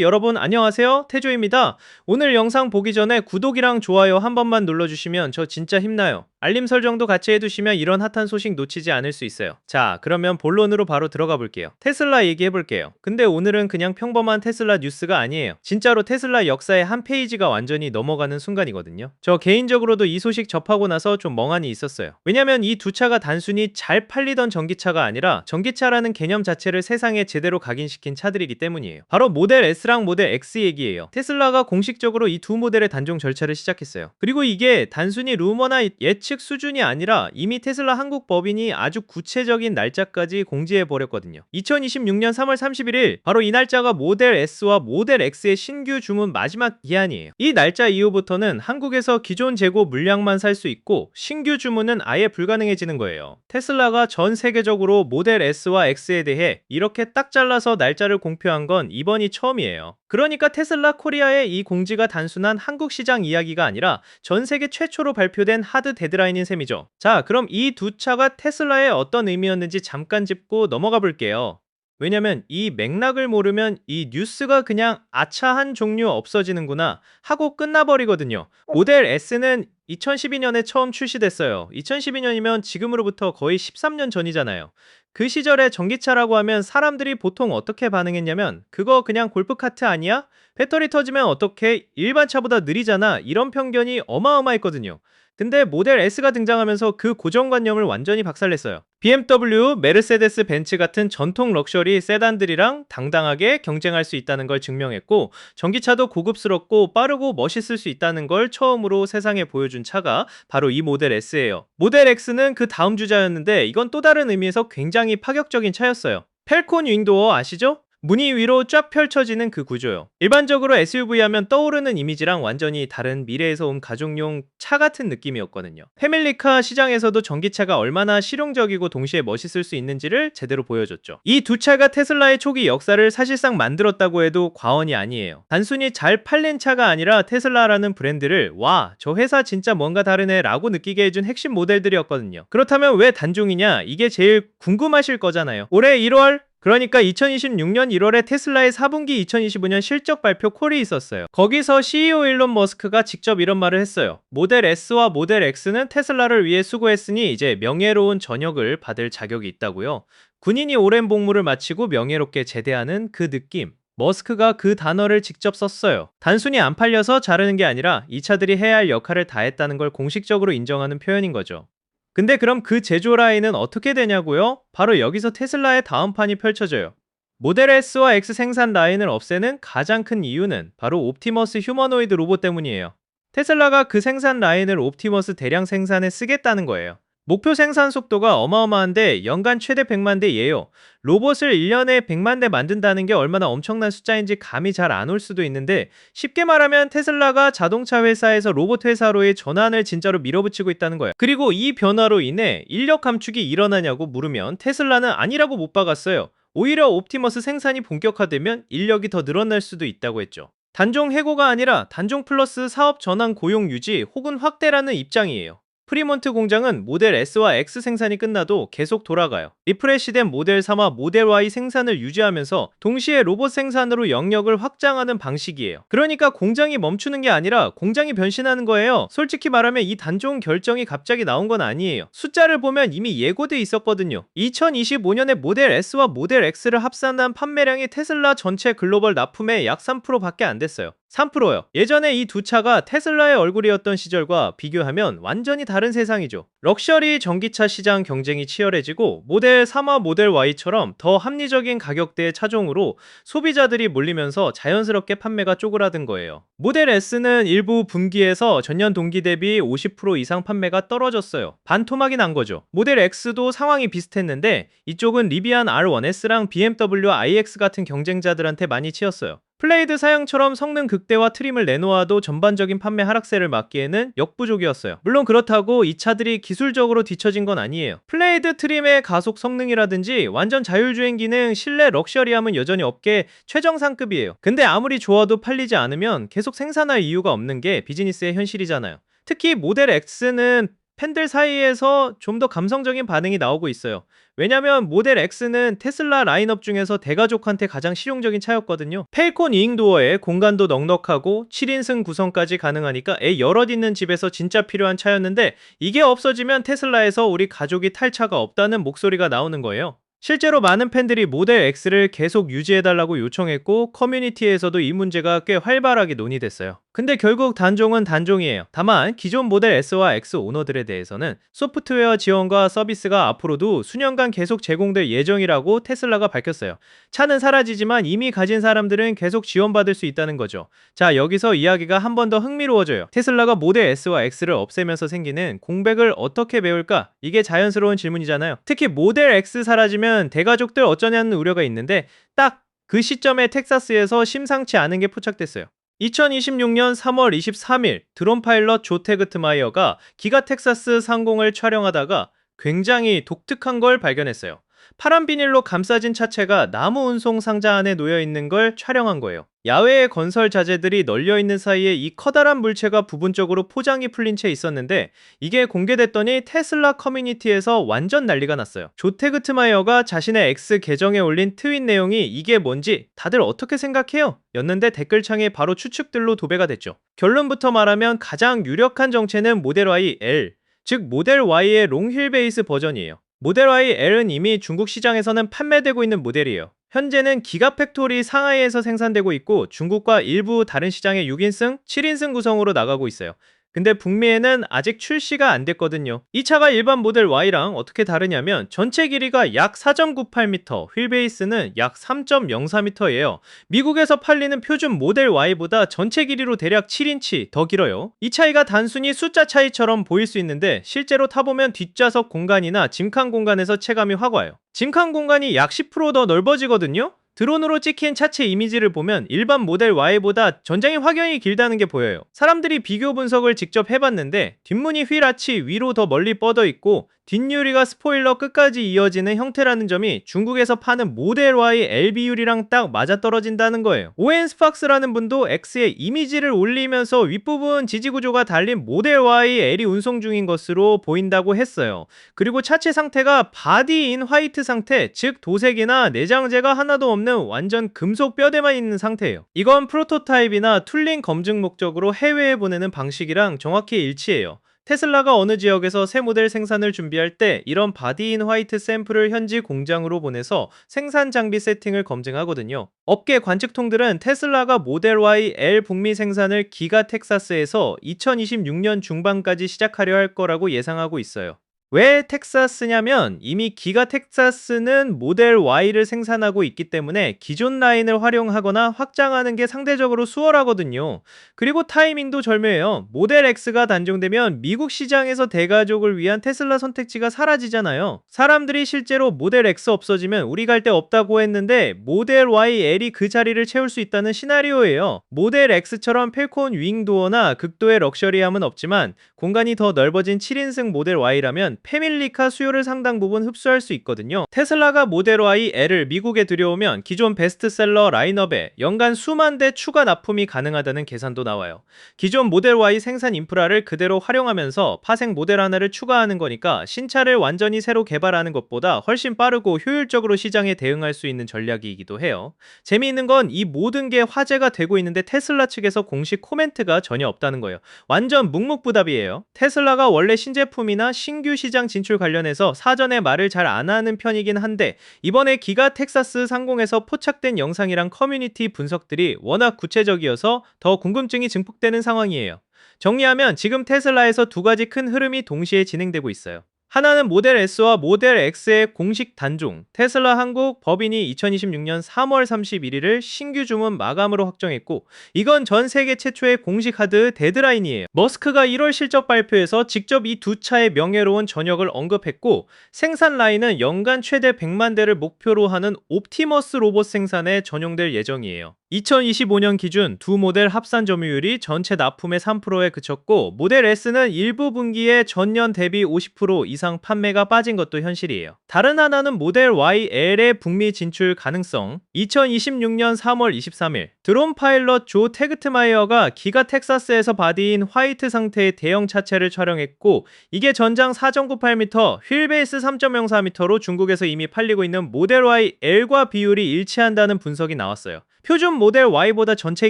여러분 안녕하세요, 태조입니다. 오늘 영상 보기 전에 구독이랑 좋아요 한 번만 눌러주시면 저 진짜 힘나요. 알림 설정도 같이 해두시면 이런 핫한 소식 놓치지 않을 수 있어요. 자, 그러면 본론으로 바로 들어가 볼게요. 테슬라 얘기해 볼게요. 근데 오늘은 그냥 평범한 테슬라 뉴스가 아니에요. 진짜로 테슬라 역사의 한 페이지가 완전히 넘어가는 순간이거든요. 저 개인적으로도 이 소식 접하고 나서 좀 멍하니 있었어요. 왜냐면 이 두 차가 단순히 잘 팔리던 전기차가 아니라 전기차라는 개념 자체를 세상에 제대로 각인시킨 차들이기 때문이에요. 바로 모델 S랑 모델 X 얘기예요. 테슬라가 공식적으로 이 두 모델의 단종 절차를 시작했어요. 그리고 이게 단순히 루머나 예측 수준이 아니라 이미 테슬라 한국 법인이 아주 구체적인 날짜까지 공지해 버렸거든요. 2026년 3월 31일, 바로 이 날짜가 모델 S와 모델 X의 신규 주문 마지막 기한이에요. 이 날짜 이후부터는 한국에서 기존 재고 물량만 살 수 있고 신규 주문은 아예 불가능해지는 거예요. 테슬라가 전 세계적으로 모델 S와 X에 대해 이렇게 딱 잘라서 날짜를 공표한 건 이번이 처음이에요. 그러니까 테슬라 코리아의 이 공지가 단순한 한국 시장 이야기가 아니라 전 세계 최초로 발표된 하드 데드라인인 셈이죠. 자, 그럼 이 두 차가 테슬라의 어떤 의미였는지 잠깐 짚고 넘어가 볼게요. 왜냐면 이 맥락을 모르면 이 뉴스가 그냥 아차한 종류 없어지는구나 하고 끝나버리거든요. 모델 S는 2012년에 처음 출시됐어요. 2012년이면 지금으로부터 거의 13년 전이잖아요. 그 시절에 전기차라고 하면 사람들이 보통 어떻게 반응했냐면, 그거 그냥 골프카트 아니야? 배터리 터지면 어떻게? 일반 차보다 느리잖아. 이런 편견이 어마어마했거든요. 근데 모델 S가 등장하면서 그 고정관념을 완전히 박살냈어요. BMW, 메르세데스 벤츠 같은 전통 럭셔리 세단들이랑 당당하게 경쟁할 수 있다는 걸 증명했고, 전기차도 고급스럽고 빠르고 멋있을 수 있다는 걸 처음으로 세상에 보여준 차가 바로 이 모델 S예요. 모델 X는 그 다음 주자였는데 이건 또 다른 의미에서 굉장히 파격적인 차였어요. 펠콘 윙도어 아시죠? 무늬 위로 쫙 펼쳐지는 그 구조요. 일반적으로 SUV 하면 떠오르는 이미지랑 완전히 다른 미래에서 온 가족용 차 같은 느낌이었거든요. 패밀리카 시장에서도 전기차가 얼마나 실용적이고 동시에 멋있을 수 있는지를 제대로 보여줬죠. 이 두 차가 테슬라의 초기 역사를 사실상 만들었다고 해도 과언이 아니에요. 단순히 잘 팔린 차가 아니라 테슬라라는 브랜드를 와, 저 회사 진짜 뭔가 다르네 라고 느끼게 해준 핵심 모델들이었거든요. 그렇다면 왜 단종이냐? 이게 제일 궁금하실 거잖아요. 올해 1월, 그러니까 2026년 1월에 테슬라의 4분기 2025년 실적 발표 콜이 있었어요. 거기서 CEO 일론 머스크가 직접 이런 말을 했어요. 모델 S와 모델 X는 테슬라를 위해 수고했으니 이제 명예로운 전역을 받을 자격이 있다고요. 군인이 오랜 복무를 마치고 명예롭게 제대하는 그 느낌. 머스크가 그 단어를 직접 썼어요. 단순히 안 팔려서 자르는 게 아니라 이 차들이 해야 할 역할을 다했다는 걸 공식적으로 인정하는 표현인 거죠. 근데 그럼 그 제조 라인은 어떻게 되냐고요? 바로 여기서 테슬라의 다음 판이 펼쳐져요. 모델 S와 X 생산 라인을 없애는 가장 큰 이유는 바로 옵티머스 휴머노이드 로봇 때문이에요. 테슬라가 그 생산 라인을 옵티머스 대량 생산에 쓰겠다는 거예요. 목표 생산 속도가 어마어마한데 연간 최대 100만 대예요. 로봇을 1년에 100만 대 만든다는 게 얼마나 엄청난 숫자인지 감이 잘 안 올 수도 있는데, 쉽게 말하면 테슬라가 자동차 회사에서 로봇 회사로의 전환을 진짜로 밀어붙이고 있다는 거예요. 그리고 이 변화로 인해 인력 감축이 일어나냐고 물으면 테슬라는 아니라고 못 박았어요. 오히려 옵티머스 생산이 본격화되면 인력이 더 늘어날 수도 있다고 했죠. 단종 해고가 아니라 단종 플러스 사업 전환 고용 유지 혹은 확대라는 입장이에요. 프리몬트 공장은 모델 S와 X 생산이 끝나도 계속 돌아가요. 리프레시된 모델 3와 모델 Y 생산을 유지하면서 동시에 로봇 생산으로 영역을 확장하는 방식이에요. 그러니까 공장이 멈추는 게 아니라 공장이 변신하는 거예요. 솔직히 말하면 이 단종 결정이 갑자기 나온 건 아니에요. 숫자를 보면 이미 예고돼 있었거든요. 2025년에 모델 S와 모델 X를 합산한 판매량이 테슬라 전체 글로벌 납품의 약 3%밖에 안 됐어요. 3%요. 예전에 이 두 차가 테슬라의 얼굴이었던 시절과 비교하면 완전히 다른 세상이죠. 럭셔리 전기차 시장 경쟁이 치열해지고 모델 3와 모델 Y처럼 더 합리적인 가격대의 차종으로 소비자들이 몰리면서 자연스럽게 판매가 쪼그라든 거예요. 모델 S는 일부 분기에서 전년 동기 대비 50% 이상 판매가 떨어졌어요. 반토막이 난 거죠. 모델 X도 상황이 비슷했는데 이쪽은 리비안 R1S랑 BMW iX 같은 경쟁자들한테 많이 치였어요. 플레이드 사양처럼 성능 극대화 트림을 내놓아도 전반적인 판매 하락세를 막기에는 역부족이었어요. 물론 그렇다고 이 차들이 기술적으로 뒤처진 건 아니에요. 플레이드 트림의 가속 성능이라든지 완전 자율주행 기능, 실내 럭셔리함은 여전히 업계 최정상급이에요. 근데 아무리 좋아도 팔리지 않으면 계속 생산할 이유가 없는 게 비즈니스의 현실이잖아요. 특히 모델 X는 팬들 사이에서 좀 더 감성적인 반응이 나오고 있어요. 왜냐면 모델 X는 테슬라 라인업 중에서 대가족한테 가장 실용적인 차였거든요. 펠콘 2인 도어에 공간도 넉넉하고 7인승 구성까지 가능하니까 애 여럿 있는 집에서 진짜 필요한 차였는데, 이게 없어지면 테슬라에서 우리 가족이 탈 차가 없다는 목소리가 나오는 거예요. 실제로 많은 팬들이 모델 X를 계속 유지해달라고 요청했고, 커뮤니티에서도 이 문제가 꽤 활발하게 논의됐어요. 근데 결국 단종은 단종이에요. 다만 기존 모델 S와 X 오너들에 대해서는 소프트웨어 지원과 서비스가 앞으로도 수년간 계속 제공될 예정이라고 테슬라가 밝혔어요. 차는 사라지지만 이미 가진 사람들은 계속 지원받을 수 있다는 거죠. 자, 여기서 이야기가 한 번 더 흥미로워져요. 테슬라가 모델 S와 X를 없애면서 생기는 공백을 어떻게 메울까? 이게 자연스러운 질문이잖아요. 특히 모델 X 사라지면 대가족들 어쩌냐는 우려가 있는데, 딱 그 시점에 텍사스에서 심상치 않은 게 포착됐어요. 2026년 3월 23일 드론 파일럿 조 테그트마이어가 기가 텍사스 상공을 촬영하다가 굉장히 독특한 걸 발견했어요. 파란 비닐로 감싸진 차체가 나무 운송 상자 안에 놓여 있는 걸 촬영한 거예요. 야외의 건설 자재들이 널려 있는 사이에 이 커다란 물체가 부분적으로 포장이 풀린 채 있었는데, 이게 공개됐더니 테슬라 커뮤니티에서 완전 난리가 났어요. 조 테그트마이어가 자신의 X 계정에 올린 트윗 내용이 이게 뭔지 다들 어떻게 생각해요? 였는데 댓글창에 바로 추측들로 도배가 됐죠. 결론부터 말하면 가장 유력한 정체는 모델 Y L, 즉 모델 Y의 롱휠 베이스 버전이에요. 모델 Y L은 이미 중국 시장에서는 판매되고 있는 모델이에요. 현재는 기가팩토리 상하이에서 생산되고 있고, 중국과 일부 다른 시장의 6인승, 7인승 구성으로 나가고 있어요. 근데 북미에는 아직 출시가 안 됐거든요. 이 차가 일반 모델 Y랑 어떻게 다르냐면 전체 길이가 약 4.98m, 휠베이스는 약 3.04m예요. 미국에서 팔리는 표준 모델 Y보다 전체 길이로 대략 7인치 더 길어요. 이 차이가 단순히 숫자 차이처럼 보일 수 있는데, 실제로 타보면 뒷좌석 공간이나 짐칸 공간에서 체감이 확 와요. 짐칸 공간이 약 10% 더 넓어지거든요. 드론으로 찍힌 차체 이미지를 보면 일반 모델 Y보다 전장이 확연히 길다는 게 보여요. 사람들이 비교 분석을 직접 해봤는데, 뒷문이 휠 아치 위로 더 멀리 뻗어 있고 뒷유리가 스포일러 끝까지 이어지는 형태라는 점이 중국에서 파는 모델 Y LB율이랑 딱 맞아떨어진다는 거예요. 오엔 스팍스라는 분도 X에 이미지를 올리면서 윗부분 지지구조가 달린 모델 Y L이 운송 중인 것으로 보인다고 했어요. 그리고 차체 상태가 바디인 화이트 상태, 즉 도색이나 내장재가 하나도 없는 완전 금속 뼈대만 있는 상태예요. 이건 프로토타입이나 툴링 검증 목적으로 해외에 보내는 방식이랑 정확히 일치해요. 테슬라가 어느 지역에서 새 모델 생산을 준비할 때 이런 바디인 화이트 샘플을 현지 공장으로 보내서 생산 장비 세팅을 검증하거든요. 업계 관측통들은 테슬라가 모델 Y L 북미 생산을 기가 텍사스에서 2026년 중반까지 시작하려 할 거라고 예상하고 있어요. 왜 텍사스냐면 이미 기가 텍사스는 모델 Y를 생산하고 있기 때문에 기존 라인을 활용하거나 확장하는 게 상대적으로 수월하거든요. 그리고 타이밍도 절묘해요. 모델 X가 단종되면 미국 시장에서 대가족을 위한 테슬라 선택지가 사라지잖아요. 사람들이 실제로 모델 X 없어지면 우리 갈 데 없다고 했는데, 모델 Y L이 그 자리를 채울 수 있다는 시나리오예요. 모델 X처럼 펠콘 윙도어나 극도의 럭셔리함은 없지만 공간이 더 넓어진 7인승 모델 Y라면 패밀리카 수요를 상당 부분 흡수할 수 있거든요. 테슬라가 모델 Y L을 미국에 들여오면 기존 베스트셀러 라인업에 연간 수만 대 추가 납품이 가능하다는 계산도 나와요. 기존 모델 Y 생산 인프라를 그대로 활용하면서 파생 모델 하나를 추가하는 거니까 신차를 완전히 새로 개발하는 것보다 훨씬 빠르고 효율적으로 시장에 대응할 수 있는 전략이기도 해요. 재미있는 건 이 모든 게 화제가 되고 있는데 테슬라 측에서 공식 코멘트가 전혀 없다는 거예요. 완전 묵묵부답이에요. 테슬라가 원래 신제품이나 신규 시장 진출 관련해서 사전에 말을 잘 안 하는 편이긴 한데, 이번에 기가 텍사스 상공에서 포착된 영상이랑 커뮤니티 분석들이 워낙 구체적이어서 더 궁금증이 증폭되는 상황이에요. 정리하면 지금 테슬라에서 두 가지 큰 흐름이 동시에 진행되고 있어요. 하나는 모델 S와 모델 X의 공식 단종, 테슬라 한국 법인이 2026년 3월 31일을 신규 주문 마감으로 확정했고, 이건 전 세계 최초의 공식 하드 데드라인이에요. 머스크가 1월 실적 발표에서 직접 이 두 차의 명예로운 전역을 언급했고, 생산 라인은 연간 최대 100만 대를 목표로 하는 옵티머스 로봇 생산에 전용될 예정이에요. 2025년 기준 두 모델 합산 점유율이 전체 납품의 3%에 그쳤고, 모델 S는 일부 분기에 전년 대비 50% 이상 판매가 빠진 것도 현실이에요. 다른 하나는 모델 YL의 북미 진출 가능성. 2026년 3월 23일 드론 파일럿 조 태그트마이어가 기가 텍사스에서 바디인 화이트 상태의 대형 차체를 촬영했고, 이게 전장 4.98m, 휠베이스 3.04m로 중국에서 이미 팔리고 있는 모델 Y L과 비율이 일치한다는 분석이 나왔어요. 표준 모델 Y보다 전체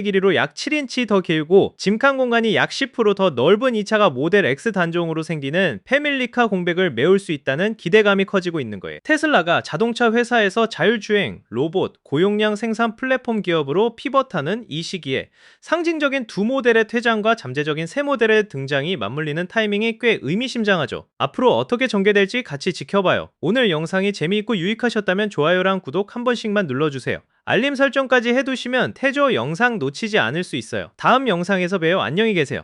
길이로 약 7인치 더 길고 짐칸 공간이 약 10% 더 넓은 이 차가 모델 X 단종으로 생기는 패밀리카 공백을 메울 수 있다는 기대감이 커지고 있는 거예요. 테슬라가 자동차 회사에서 자율주행, 로봇, 고용량 생산 플랫폼 기업으로 피벗하는 이 시기에 상징적인 두 모델의 퇴장과 잠재적인 새 모델의 등장이 맞물리는 타이밍이 꽤 의미심장하죠. 앞으로 어떻게 전개될지 같이 지켜봐요. 오늘 영상이 재미있고 유익하셨다면 좋아요랑 구독 한 번씩만 눌러주세요. 알림 설정까지 해두시면 태조 영상 놓치지 않을 수 있어요. 다음 영상에서 봬요. 안녕히 계세요.